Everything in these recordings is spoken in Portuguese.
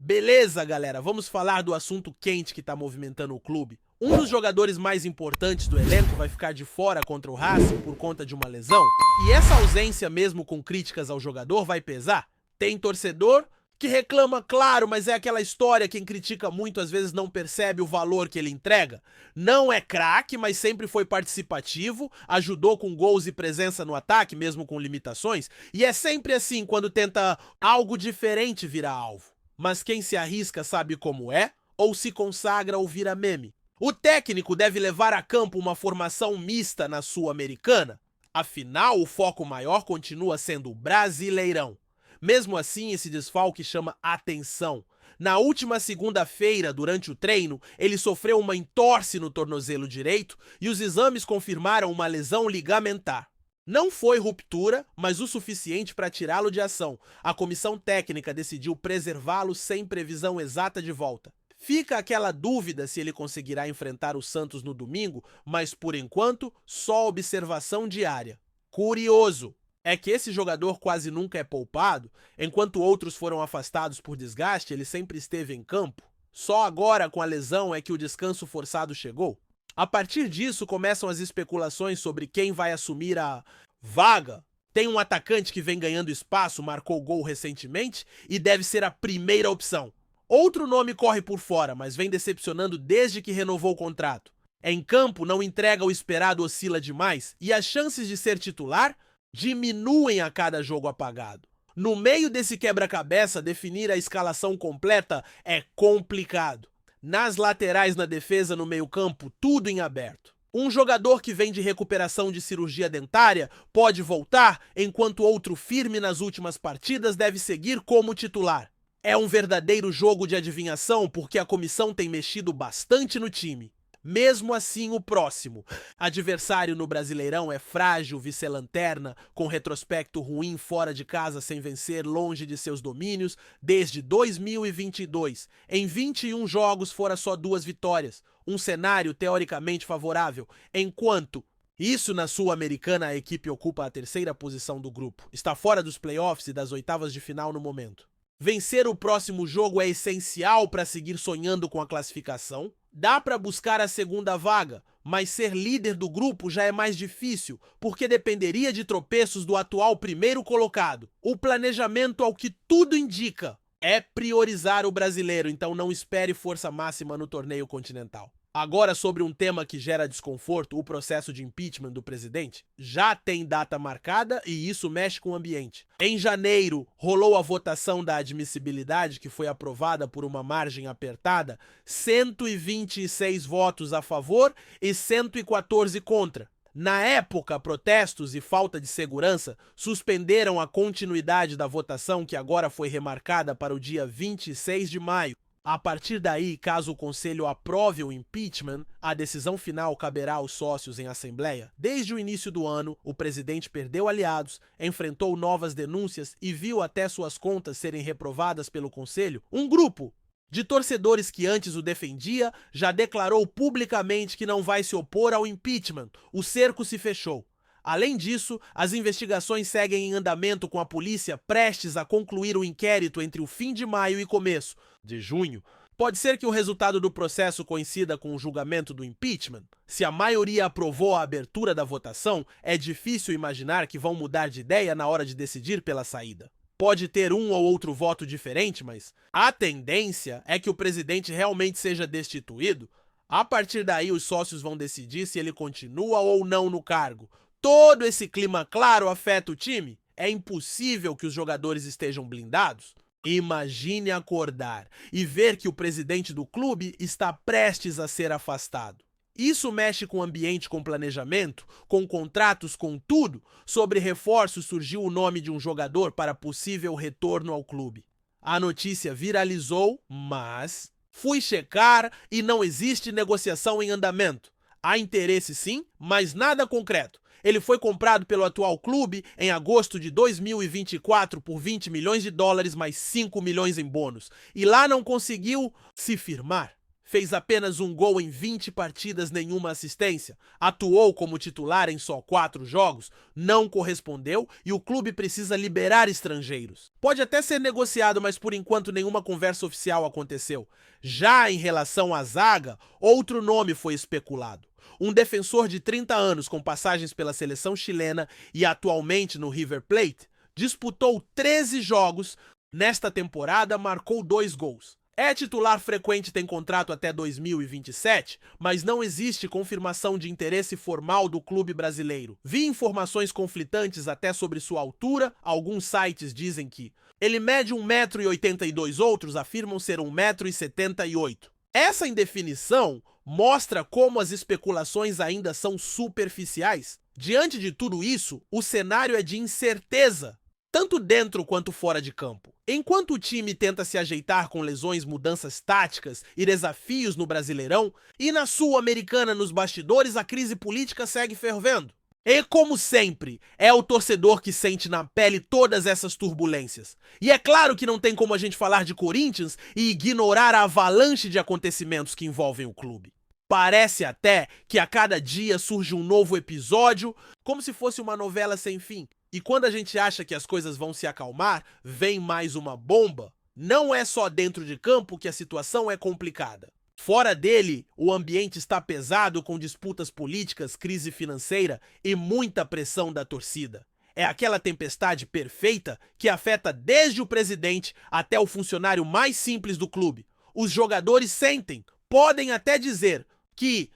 Beleza, galera, vamos falar do assunto quente que tá movimentando o clube. Um dos jogadores mais importantes do elenco vai ficar de fora contra o Racing por conta de uma lesão. E essa ausência, mesmo com críticas ao jogador, vai pesar? Tem torcedor que reclama, claro, mas é aquela história, quem critica muito às vezes não percebe o valor que ele entrega. Não é craque, mas sempre foi participativo, ajudou com gols e presença no ataque, mesmo com limitações, e é sempre assim quando tenta algo diferente virar alvo. Mas quem se arrisca sabe como é, ou se consagra ou vira meme. O técnico deve levar a campo uma formação mista na Sul-Americana. Afinal, o foco maior continua sendo o Brasileirão. Mesmo assim, esse desfalque chama atenção. Na última segunda-feira, durante o treino, ele sofreu uma entorse no tornozelo direito e os exames confirmaram uma lesão ligamentar. Não foi ruptura, mas o suficiente para tirá-lo de ação. A comissão técnica decidiu preservá-lo sem previsão exata de volta. Fica aquela dúvida se ele conseguirá enfrentar o Santos no domingo, mas por enquanto, só observação diária. Curioso é que esse jogador quase nunca é poupado, enquanto outros foram afastados por desgaste, ele sempre esteve em campo. Só agora, com a lesão, é que o descanso forçado chegou. A partir disso, começam as especulações sobre quem vai assumir a vaga. Tem um atacante que vem ganhando espaço, marcou gol recentemente e deve ser a primeira opção. Outro nome corre por fora, mas vem decepcionando desde que renovou o contrato. Em campo, não entrega o esperado, oscila demais e as chances de ser titular diminuem a cada jogo apagado. No meio desse quebra-cabeça, definir a escalação completa é complicado. Nas laterais, na defesa, no meio-campo, tudo em aberto. Um jogador que vem de recuperação de cirurgia dentária pode voltar, enquanto outro firme nas últimas partidas deve seguir como titular. É um verdadeiro jogo de adivinhação porque a comissão tem mexido bastante no time. Mesmo assim, o próximo adversário no Brasileirão é frágil, vice-lanterna, com retrospecto ruim fora de casa sem vencer longe de seus domínios desde 2022. Em 21 jogos fora só 2 vitórias, um cenário teoricamente favorável, enquanto isso na Sul-Americana a equipe ocupa a 3ª posição do grupo, está fora dos playoffs e das oitavas de final no momento. Vencer o próximo jogo é essencial para seguir sonhando com a classificação. Dá para buscar a 2ª vaga, mas ser líder do grupo já é mais difícil, porque dependeria de tropeços do atual primeiro colocado. O planejamento, ao que tudo indica, é priorizar o brasileiro, então não espere força máxima no torneio continental. Agora, sobre um tema que gera desconforto, o processo de impeachment do presidente, já tem data marcada e isso mexe com o ambiente. Em janeiro, rolou a votação da admissibilidade, que foi aprovada por uma margem apertada, 126 votos a favor e 114 contra. Na época, protestos e falta de segurança suspenderam a continuidade da votação, que agora foi remarcada para o dia 26 de maio. A partir daí, caso o Conselho aprove o impeachment, a decisão final caberá aos sócios em assembleia. Desde o início do ano, o presidente perdeu aliados, enfrentou novas denúncias e viu até suas contas serem reprovadas pelo Conselho. Um grupo de torcedores que antes o defendia já declarou publicamente que não vai se opor ao impeachment. O cerco se fechou. Além disso, as investigações seguem em andamento com a polícia prestes a concluir o inquérito entre o fim de maio e começo de junho. Pode ser que o resultado do processo coincida com o julgamento do impeachment. Se a maioria aprovou a abertura da votação, é difícil imaginar que vão mudar de ideia na hora de decidir pela saída. Pode ter um ou outro voto diferente, mas a tendência é que o presidente realmente seja destituído. A partir daí, os sócios vão decidir se ele continua ou não no cargo. Todo esse clima claro afeta o time? É impossível que os jogadores estejam blindados? Imagine acordar e ver que o presidente do clube está prestes a ser afastado. Isso mexe com o ambiente, com planejamento, com contratos, com tudo. Sobre reforços surgiu o nome de um jogador para possível retorno ao clube. A notícia viralizou, mas fui checar e não existe negociação em andamento. Há interesse sim, mas nada concreto. Ele foi comprado pelo atual clube em agosto de 2024 por 20 milhões de dólares mais 5 milhões em bônus. E lá não conseguiu se firmar. fez apenas um gol em 20 partidas, nenhuma assistência, atuou como titular em só 4 jogos, não correspondeu e o clube precisa liberar estrangeiros. Pode até ser negociado, mas por enquanto nenhuma conversa oficial aconteceu. Já em relação à zaga, outro nome foi especulado. Um defensor de 30 anos com passagens pela seleção chilena e atualmente no River Plate, disputou 13 jogos, nesta temporada marcou 2 gols. É titular frequente, tem contrato até 2027, mas não existe confirmação de interesse formal do clube brasileiro. Vi informações conflitantes até sobre sua altura, alguns sites dizem que ele mede 1,82 m, outros afirmam ser 1,78 m. Essa indefinição mostra como as especulações ainda são superficiais. Diante de tudo isso, o cenário é de incerteza, tanto dentro quanto fora de campo. Enquanto o time tenta se ajeitar com lesões, mudanças táticas e desafios no Brasileirão, e na Sul-Americana nos bastidores a crise política segue fervendo. E como sempre, é o torcedor que sente na pele todas essas turbulências. E é claro que não tem como a gente falar de Corinthians e ignorar a avalanche de acontecimentos que envolvem o clube. Parece até que a cada dia surge um novo episódio, como se fosse uma novela sem fim. E quando a gente acha que as coisas vão se acalmar, vem mais uma bomba. Não é só dentro de campo que a situação é complicada. Fora dele, o ambiente está pesado com disputas políticas, crise financeira e muita pressão da torcida. É aquela tempestade perfeita que afeta desde o presidente até o funcionário mais simples do clube. Os jogadores sentem, podem até dizer que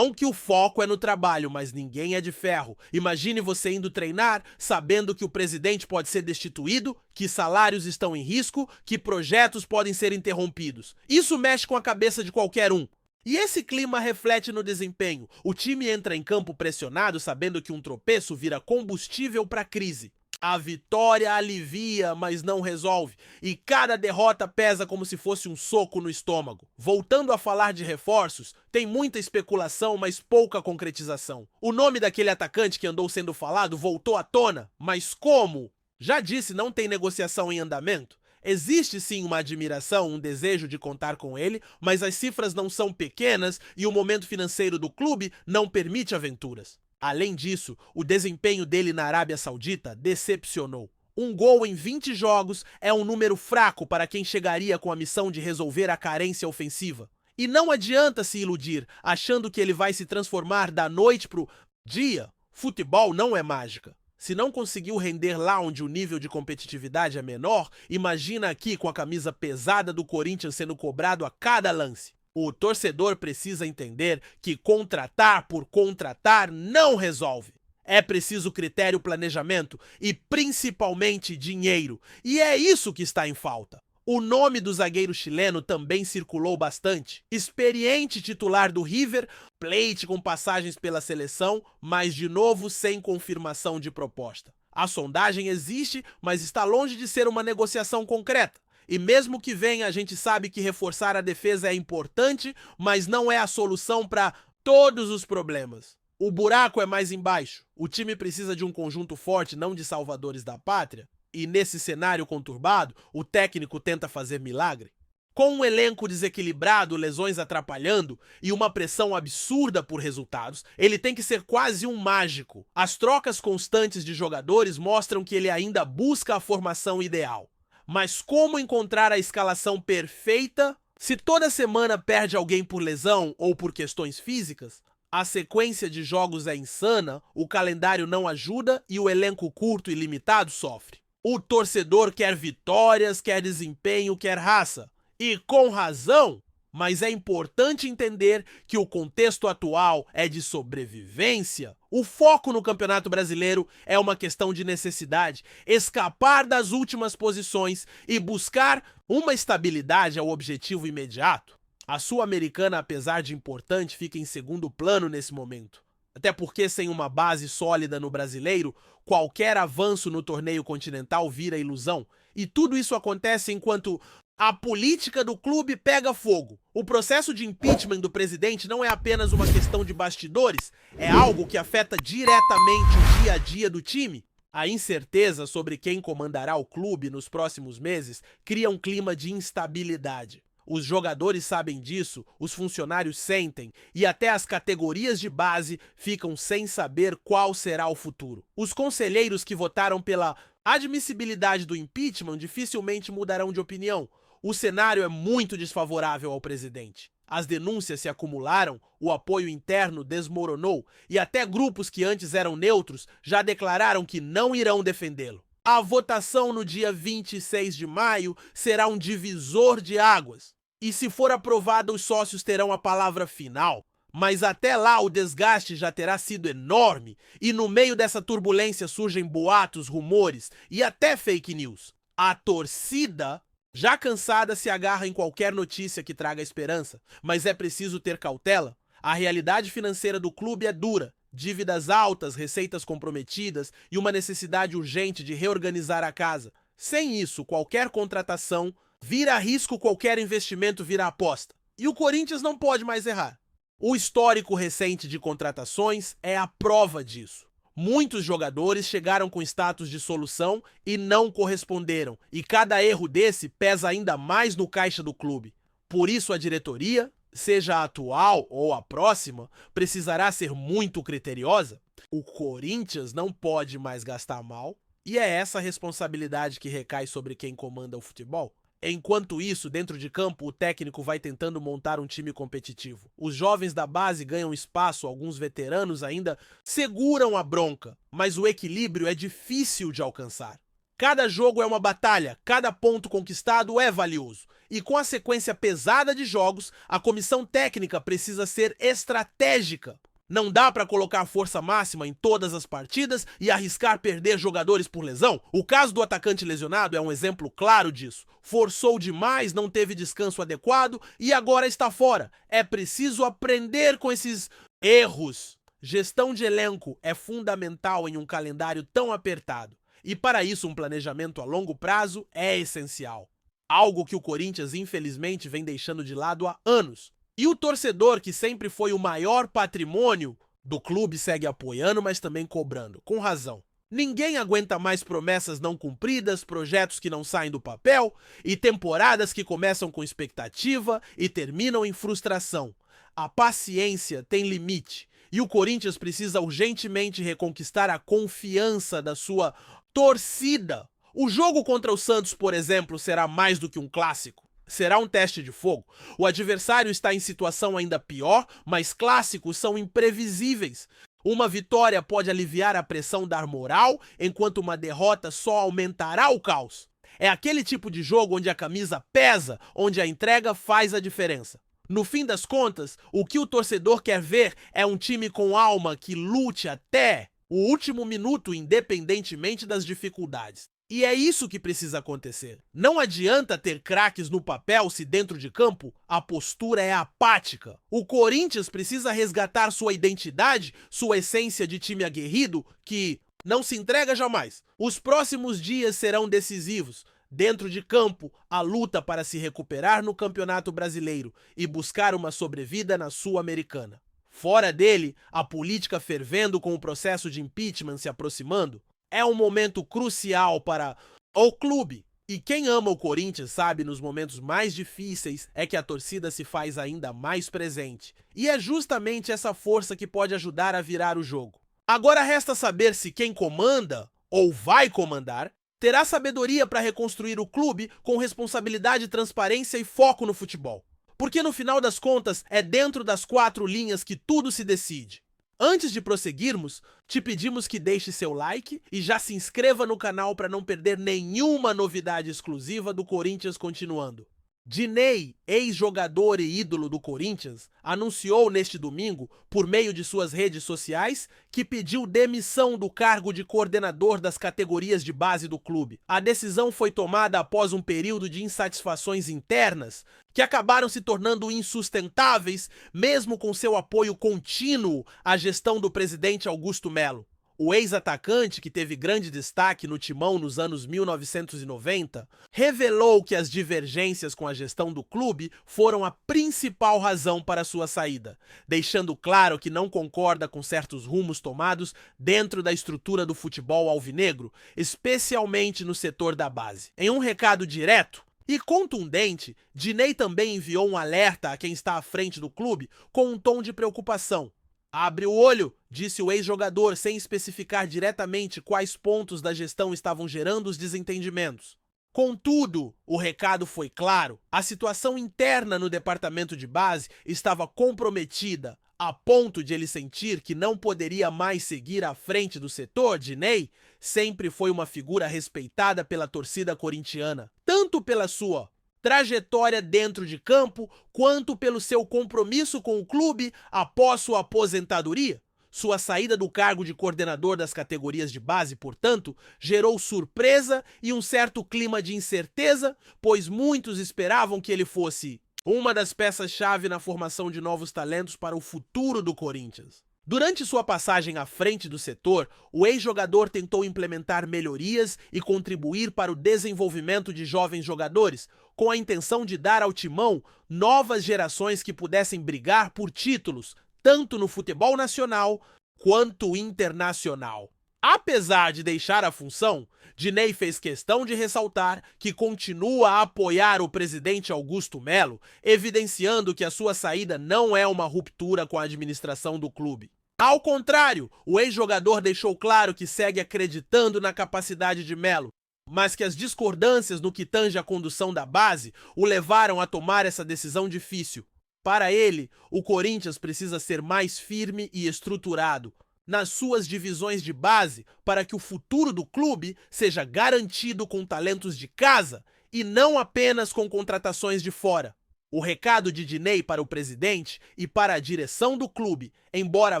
o foco é no trabalho, mas ninguém é de ferro. Imagine você indo treinar, sabendo que o presidente pode ser destituído, que salários estão em risco, que projetos podem ser interrompidos. Isso mexe com a cabeça de qualquer um. E esse clima reflete no desempenho. O time entra em campo pressionado, sabendo que um tropeço vira combustível para a crise. A vitória alivia, mas não resolve, e cada derrota pesa como se fosse um soco no estômago. Voltando a falar de reforços, tem muita especulação, mas pouca concretização. O nome daquele atacante que andou sendo falado voltou à tona, mas como? Já disse, não tem negociação em andamento. Existe sim uma admiração, um desejo de contar com ele, mas as cifras não são pequenas e o momento financeiro do clube não permite aventuras. Além disso, o desempenho dele na Arábia Saudita decepcionou. Um gol em 20 jogos é um número fraco para quem chegaria com a missão de resolver a carência ofensiva. E não adianta se iludir, achando que ele vai se transformar da noite pro dia. Futebol não é mágica. Se não conseguiu render lá onde o nível de competitividade é menor, imagina aqui com a camisa pesada do Corinthians sendo cobrado a cada lance. O torcedor precisa entender que contratar por contratar não resolve. É preciso critério, planejamento e principalmente dinheiro. E é isso que está em falta. O nome do zagueiro chileno também circulou bastante. Experiente titular do River Plate com passagens pela seleção, mas de novo sem confirmação de proposta. A sondagem existe, mas está longe de ser uma negociação concreta. E mesmo que venha, a gente sabe que reforçar a defesa é importante, mas não é a solução para todos os problemas. O buraco é mais embaixo. O time precisa de um conjunto forte, não de salvadores da pátria. E nesse cenário conturbado, o técnico tenta fazer milagre. Com um elenco desequilibrado, lesões atrapalhando e uma pressão absurda por resultados, ele tem que ser quase um mágico. As trocas constantes de jogadores mostram que ele ainda busca a formação ideal. Mas como encontrar a escalação perfeita se toda semana perde alguém por lesão ou por questões físicas? A sequência de jogos é insana, o calendário não ajuda e o elenco curto e limitado sofre. O torcedor quer vitórias, quer desempenho, quer raça. E com razão, mas é importante entender que o contexto atual é de sobrevivência. O foco no Campeonato Brasileiro é uma questão de necessidade. Escapar das últimas posições e buscar uma estabilidade é o objetivo imediato. A Sul-Americana, apesar de importante, fica em segundo plano nesse momento. Até porque, sem uma base sólida no Brasileiro, qualquer avanço no torneio continental vira ilusão. E tudo isso acontece enquanto a política do clube pega fogo. O processo de impeachment do presidente não é apenas uma questão de bastidores, é algo que afeta diretamente o dia a dia do time. A incerteza sobre quem comandará o clube nos próximos meses cria um clima de instabilidade. Os jogadores sabem disso, os funcionários sentem e até as categorias de base ficam sem saber qual será o futuro. Os conselheiros que votaram pela admissibilidade do impeachment dificilmente mudarão de opinião. O cenário é muito desfavorável ao presidente. As denúncias se acumularam, o apoio interno desmoronou e até grupos que antes eram neutros já declararam que não irão defendê-lo. A votação no dia 26 de maio será um divisor de águas. E se for aprovada, os sócios terão a palavra final. Mas até lá o desgaste já terá sido enorme e no meio dessa turbulência surgem boatos, rumores e até fake news. A torcida, já cansada, se agarra em qualquer notícia que traga esperança, mas é preciso ter cautela. A realidade financeira do clube é dura, dívidas altas, receitas comprometidas e uma necessidade urgente de reorganizar a casa. Sem isso, qualquer contratação vira risco, qualquer investimento vira aposta. E o Corinthians não pode mais errar. O histórico recente de contratações é a prova disso. Muitos jogadores chegaram com status de solução e não corresponderam, e cada erro desse pesa ainda mais no caixa do clube. Por isso a diretoria, seja a atual ou a próxima, precisará ser muito criteriosa. O Corinthians não pode mais gastar mal, e é essa a responsabilidade que recai sobre quem comanda o futebol. Enquanto isso, dentro de campo, o técnico vai tentando montar um time competitivo. Os jovens da base ganham espaço, alguns veteranos ainda seguram a bronca, mas o equilíbrio é difícil de alcançar. Cada jogo é uma batalha, cada ponto conquistado é valioso. E com a sequência pesada de jogos, a comissão técnica precisa ser estratégica. Não dá para colocar força máxima em todas as partidas e arriscar perder jogadores por lesão. O caso do atacante lesionado é um exemplo claro disso. Forçou demais, não teve descanso adequado e agora está fora. É preciso aprender com esses erros. Gestão de elenco é fundamental em um calendário tão apertado. E para isso um planejamento a longo prazo é essencial. Algo que o Corinthians infelizmente vem deixando de lado há anos. E o torcedor, que sempre foi o maior patrimônio do clube, segue apoiando, mas também cobrando, com razão. Ninguém aguenta mais promessas não cumpridas, projetos que não saem do papel e temporadas que começam com expectativa e terminam em frustração. A paciência tem limite e o Corinthians precisa urgentemente reconquistar a confiança da sua torcida. O jogo contra o Santos, por exemplo, será mais do que um clássico. Será um teste de fogo. O adversário está em situação ainda pior, mas clássicos são imprevisíveis. Uma vitória pode aliviar a pressão, dar moral, enquanto uma derrota só aumentará o caos. É aquele tipo de jogo onde a camisa pesa, onde a entrega faz a diferença. No fim das contas, o que o torcedor quer ver é um time com alma que lute até o último minuto, independentemente das dificuldades. E é isso que precisa acontecer. Não adianta ter craques no papel se dentro de campo a postura é apática. O Corinthians precisa resgatar sua identidade, sua essência de time aguerrido que não se entrega jamais. Os próximos dias serão decisivos. Dentro de campo, a luta para se recuperar no Campeonato Brasileiro e buscar uma sobrevida na Sul-Americana. Fora dele, a política fervendo com o processo de impeachment se aproximando. É um momento crucial para o clube. E quem ama o Corinthians sabe, nos momentos mais difíceis, é que a torcida se faz ainda mais presente. E é justamente essa força que pode ajudar a virar o jogo. Agora resta saber se quem comanda, ou vai comandar, terá sabedoria para reconstruir o clube com responsabilidade, transparência e foco no futebol. Porque no final das contas, é dentro das 4 linhas que tudo se decide. Antes de prosseguirmos, te pedimos que deixe seu like e já se inscreva no canal para não perder nenhuma novidade exclusiva do Corinthians continuando. Dinei, ex-jogador e ídolo do Corinthians, anunciou neste domingo, por meio de suas redes sociais, que pediu demissão do cargo de coordenador das categorias de base do clube. A decisão foi tomada após um período de insatisfações internas que acabaram se tornando insustentáveis, mesmo com seu apoio contínuo à gestão do presidente Augusto Melo. O ex-atacante, que teve grande destaque no Timão nos anos 1990, revelou que as divergências com a gestão do clube foram a principal razão para sua saída, deixando claro que não concorda com certos rumos tomados dentro da estrutura do futebol alvinegro, especialmente no setor da base. Em um recado direto, E contundente, Diney também enviou um alerta a quem está à frente do clube com um tom de preocupação. "Abre o olho", disse o ex-jogador sem especificar diretamente quais pontos da gestão estavam gerando os desentendimentos. Contudo, o recado foi claro: a situação interna no departamento de base estava comprometida a ponto de ele sentir que não poderia mais seguir à frente do setor. Diney sempre foi uma figura respeitada pela torcida corintiana, tanto pela sua trajetória dentro de campo, quanto pelo seu compromisso com o clube após sua aposentadoria. Sua saída do cargo de coordenador das categorias de base, portanto, gerou surpresa e um certo clima de incerteza, pois muitos esperavam que ele fosse uma das peças-chave na formação de novos talentos para o futuro do Corinthians. Durante sua passagem à frente do setor, o ex-jogador tentou implementar melhorias e contribuir para o desenvolvimento de jovens jogadores, com a intenção de dar ao timão novas gerações que pudessem brigar por títulos, tanto no futebol nacional quanto internacional. Apesar de deixar a função, Diney fez questão de ressaltar que continua a apoiar o presidente Augusto Melo, evidenciando que a sua saída não é uma ruptura com a administração do clube. Ao contrário, o ex-jogador deixou claro que segue acreditando na capacidade de Melo, mas que as discordâncias no que tange à condução da base o levaram a tomar essa decisão difícil. Para ele, o Corinthians precisa ser mais firme e estruturado nas suas divisões de base para que o futuro do clube seja garantido com talentos de casa e não apenas com contratações de fora. O recado de Diney para o presidente e para a direção do clube, embora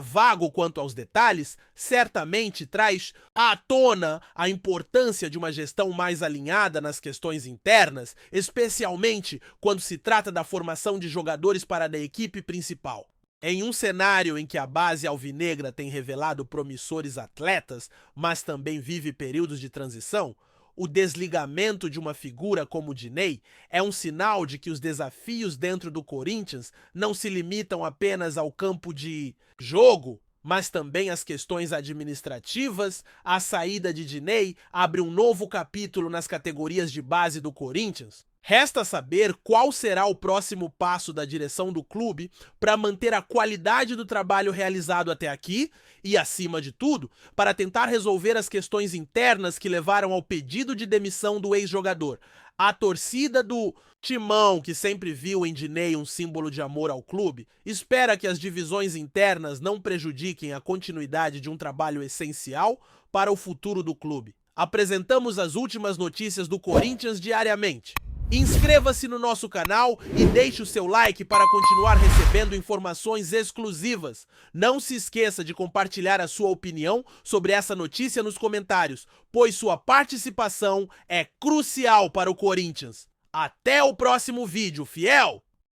vago quanto aos detalhes, certamente traz à tona a importância de uma gestão mais alinhada nas questões internas, especialmente quando se trata da formação de jogadores para a equipe principal. Em um cenário em que a base alvinegra tem revelado promissores atletas, mas também vive períodos de transição, o desligamento de uma figura como Diney é um sinal de que os desafios dentro do Corinthians não se limitam apenas ao campo de jogo, mas também às questões administrativas. A saída de Diney abre um novo capítulo nas categorias de base do Corinthians. Resta saber qual será o próximo passo da direção do clube para manter a qualidade do trabalho realizado até aqui e, acima de tudo, para tentar resolver as questões internas que levaram ao pedido de demissão do ex-jogador. A torcida do Timão, que sempre viu em Diney um símbolo de amor ao clube, espera que as divisões internas não prejudiquem a continuidade de um trabalho essencial para o futuro do clube. Apresentamos as últimas notícias do Corinthians diariamente. Inscreva-se no nosso canal e deixe o seu like para continuar recebendo informações exclusivas. Não se esqueça de compartilhar a sua opinião sobre essa notícia nos comentários, pois sua participação é crucial para o Corinthians. Até o próximo vídeo, fiel!